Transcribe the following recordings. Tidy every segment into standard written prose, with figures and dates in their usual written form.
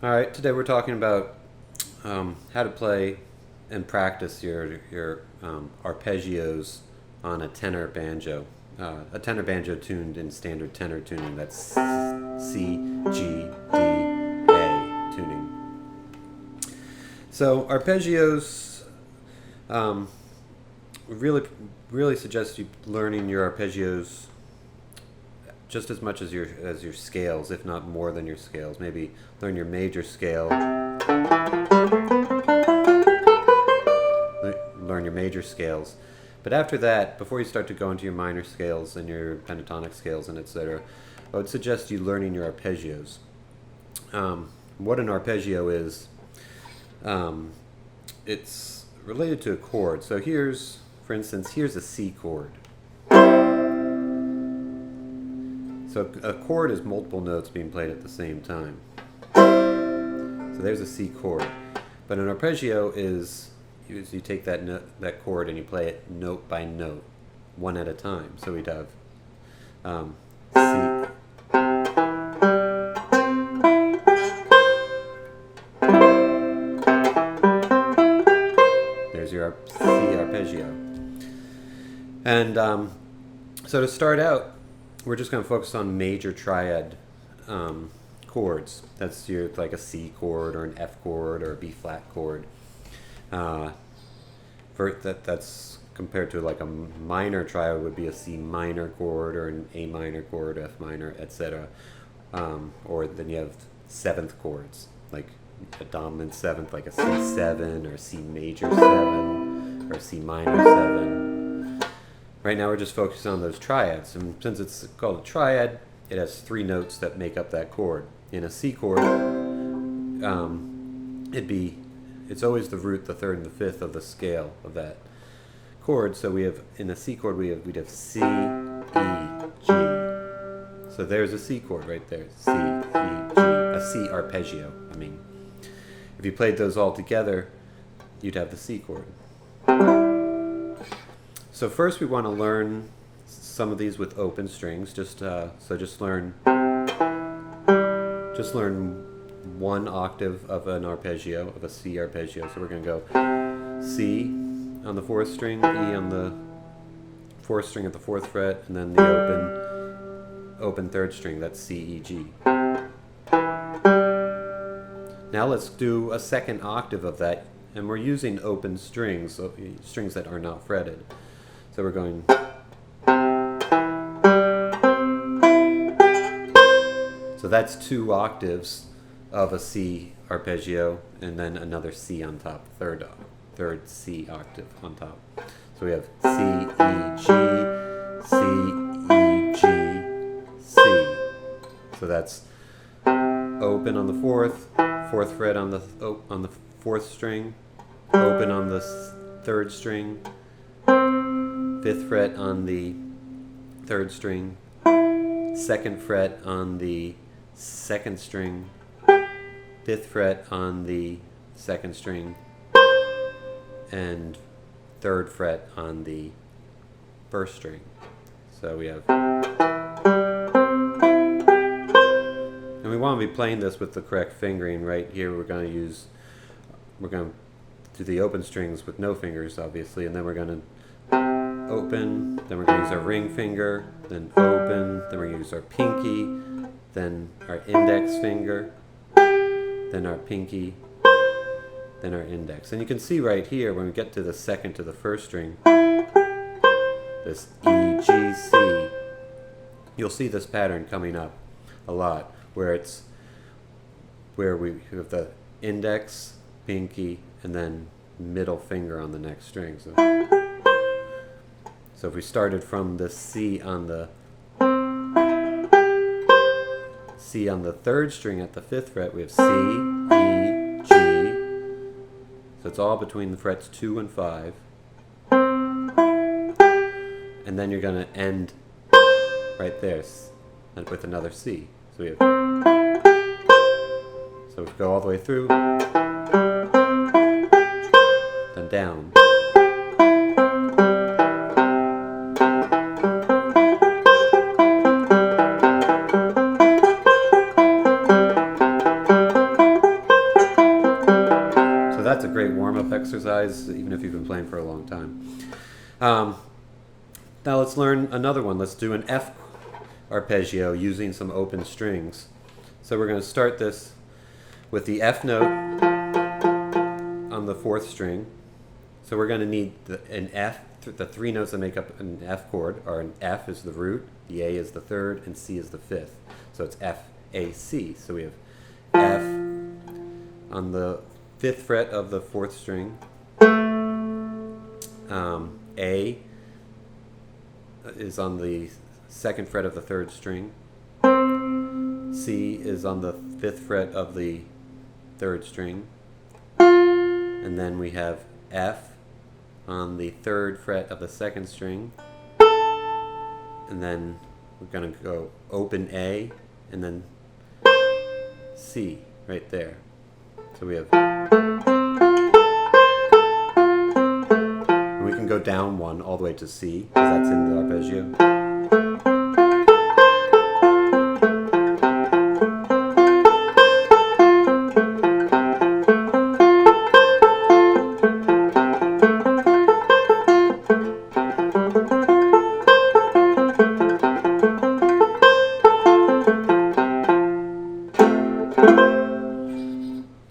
All right, today we're talking about how to play and practice your arpeggios on a tenor banjo. A tenor banjo tuned in standard tenor tuning. That's C, G, D, A tuning. So arpeggios really suggest you learning your arpeggios just as much as your scales, if not more than your scales. Maybe learn your major scale. Learn your major scales. But after that, before you start to go into your minor scales and your pentatonic scales and etc., I would suggest you learning your arpeggios. What an arpeggio is, it's related to a chord. So here's, for instance, here's a C chord. So a chord is multiple notes being played at the same time. So there's a C chord. But an arpeggio is you take that chord and you play it note by note, one at a time. So we'd have C. There's your C arpeggio. And so to start out, we're just going to focus on major triad chords. That's like a C chord or an F chord or a B flat chord. That's compared to like a minor triad would be a C minor chord or an A minor chord, F minor, etc. Or then you have seventh chords, like a dominant seventh, like a C7 or C major 7 or C minor 7. Right now we're just focusing on those triads, and since it's called a triad, it has three notes that make up that chord. In a C chord, it's always the root, the third, and the fifth of the scale of that chord. So we have in a C chord we'd have C, E, G. So there's a C chord right there, C, E, G, a C arpeggio. I mean, if you played those all together, you'd have the C chord. So first we want to learn some of these with open strings. Just learn one octave of an arpeggio, of a C arpeggio. So we're going to go C on the fourth string, E on the fourth string at the fourth fret, and then the open third string. That's C, E, G. Now let's do a second octave of that, and we're using open strings, so strings that are not fretted. So we're going. So that's two octaves of a C arpeggio, and then another C on top, third C octave on top. So we have C, E, G, C, E, G, C. So that's open on the fourth fret on the fourth string, open on the third string, fifth fret on the third string, second fret on the second string, fifth fret on the second string, and third fret on the first string. So we have, and we want to be playing this with the correct fingering. Right here we're going to do the open strings with no fingers, obviously, and then we're going to open, then we're going to use our ring finger, then open, then we're going to use our pinky, then our index finger, then our pinky, then our index. And you can see right here, when we get to the second to the first string, this E, G, C, you'll see this pattern coming up a lot, where we have the index, pinky, and then middle finger on the next string. So if we started from the C on the third string at the fifth fret, we have C, E, G. So it's all between the frets 2 and 5. And then you're going to end right there with another C. So we have, so we go all the way through, then down. that's a great warm-up exercise, even if you've been playing for a long time. Now let's learn another one. Let's do an F arpeggio using some open strings. So we're going to start this with the F note on the 4th string. So we're going to need an F. The 3 notes that make up an F chord are an F is the root, the A is the 3rd, and C is the 5th. So it's F, A, C. So we have F on the 5th fret of the 4th string. A is on the 2nd fret of the 3rd string. C is on the 5th fret of the 3rd string. And then we have F on the 3rd fret of the 2nd string. And then we're going to go open A and then C right there. So we have, and we can go down 1 all the way to C, because that's in the arpeggio.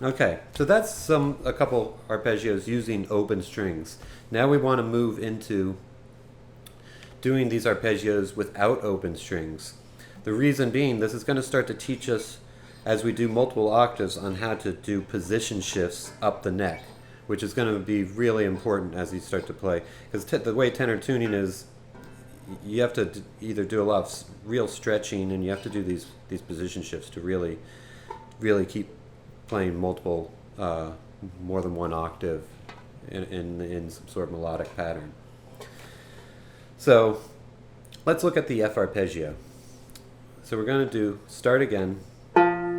Okay, so that's a couple arpeggios using open strings. Now we want to move into doing these arpeggios without open strings. The reason being, this is going to start to teach us, as we do multiple octaves, on how to do position shifts up the neck, which is going to be really important as you start to play. Because the way tenor tuning is, you have to either do a lot of real stretching, and you have to do these position shifts to really keep playing multiple, more than one octave in some sort of melodic pattern. So let's look at the F arpeggio. So we're going to start again,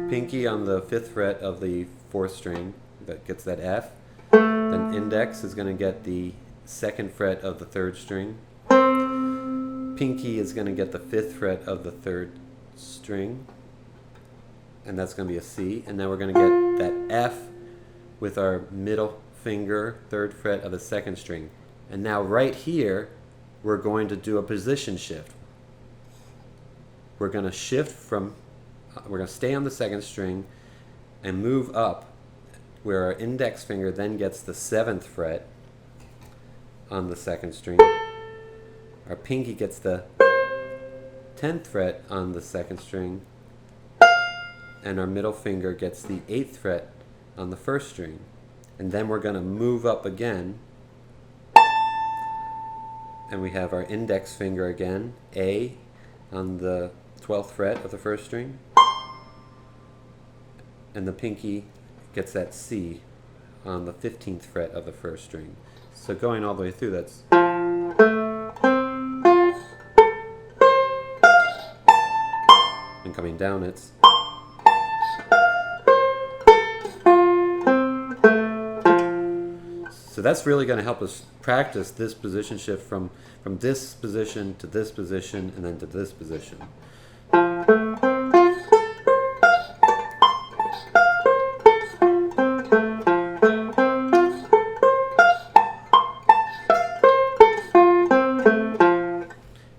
pinky on the 5th fret of the 4th string, that gets that F. Then index is going to get the 2nd fret of the 3rd string. Pinky is going to get the 5th fret of the 3rd string, and that's going to be a C. And now we're going to get that F with our middle finger, 3rd fret of the 2nd string. And now right here, we're going to do a position shift. We're going to shift from, we're going to stay on the 2nd string and move up, where our index finger then gets the 7th fret on the 2nd string. Our pinky gets the 10th fret on the 2nd string, and our middle finger gets the 8th fret on the 1st string. And then we're going to move up again, and we have our index finger again, A, on the 12th fret of the 1st string, and the pinky gets that C on the 15th fret of the 1st string. So going all the way through, that's, and coming down, it's, so that's really going to help us practice this position shift from this position to this position and then to this position.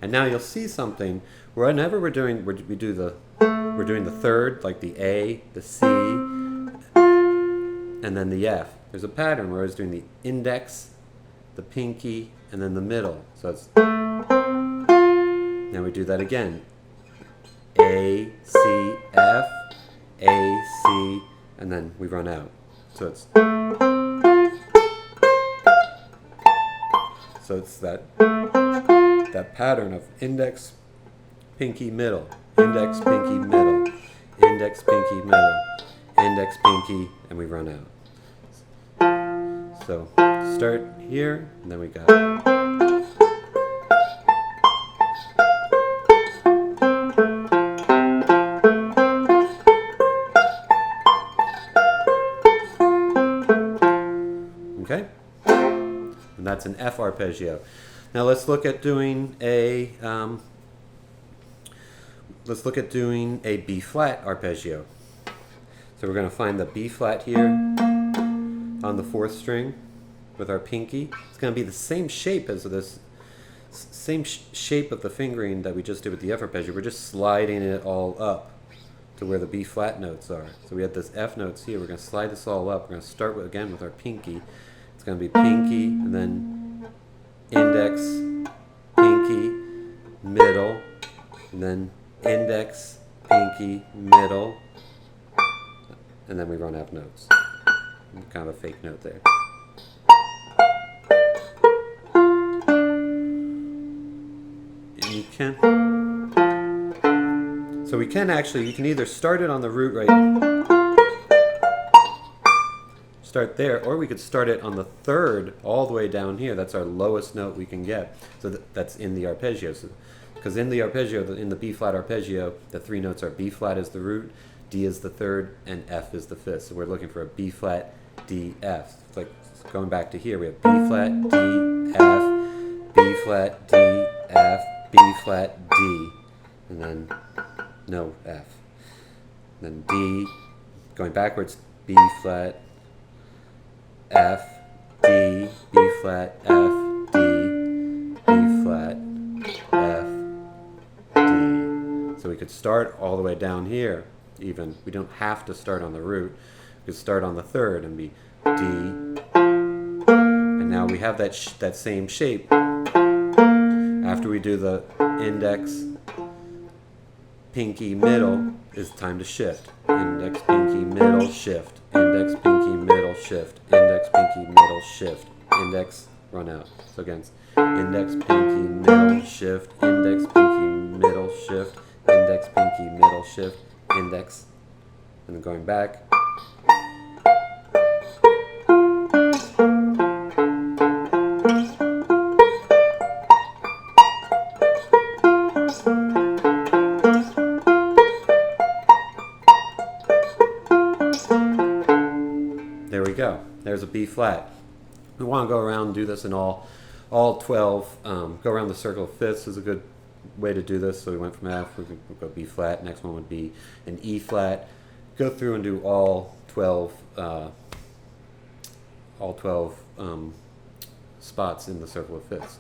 And now you'll see something whenever we're doing the 3rd, like the A, the C, and then the F. There's a pattern where I was doing the index, the pinky, and then the middle. So it's, now we do that again. A, C, F, A, C, and then we run out. So it's, that pattern of index, pinky, middle, index, pinky, middle, index, pinky, middle, index, pinky, and we run out. So start here, and then we got, okay, and that's an F arpeggio. Now let's look at doing a B flat arpeggio. So we're going to find the B flat here, on the 4th string with our pinky. It's going to be the same shape as this, same shape of the fingering that we just did with the F arpeggio. We're just sliding it all up to where the B flat notes are. So we have this F notes here. We're going to slide this all up. We're going to start again with our pinky. It's going to be pinky, and then index, pinky, middle, and then index, pinky, middle, and then we run F notes. Kind of a fake note there. And you can, so we can actually, you can either start it on the root right, start there, or we could start it on the 3rd all the way down here. That's our lowest note we can get. So that's in the arpeggio. Because in the arpeggio, in the B flat arpeggio, the 3 notes are B flat is the root, D is the 3rd, and F is the 5th. So we're looking for a B flat, D, F. It's like going back to here, we have B flat, D, F, B flat, D, F, B flat, D, and then no F. Then D, going backwards, B flat, F, D, B flat, F, D, B flat, F, D. So we could start all the way down here even. We don't have to start on the root. We could start on the 3rd and be D. And now we have that same shape. After we do the index, pinky, middle, it's time to shift. Index, pinky, middle, shift. Index, pinky, middle, shift. Index, pinky, middle, shift. Index, run out. So again, index, pinky, middle, shift. Index, pinky, middle, shift. Index, pinky, middle, shift. Index, and then going back. There we go. There's a B flat. We want to go around and do this in all 12. Go around the circle of fifths is a good way to do this. So we went from F, we could go B flat. Next one would be an E flat. Go through and do all 12 spots in the circle of fifths.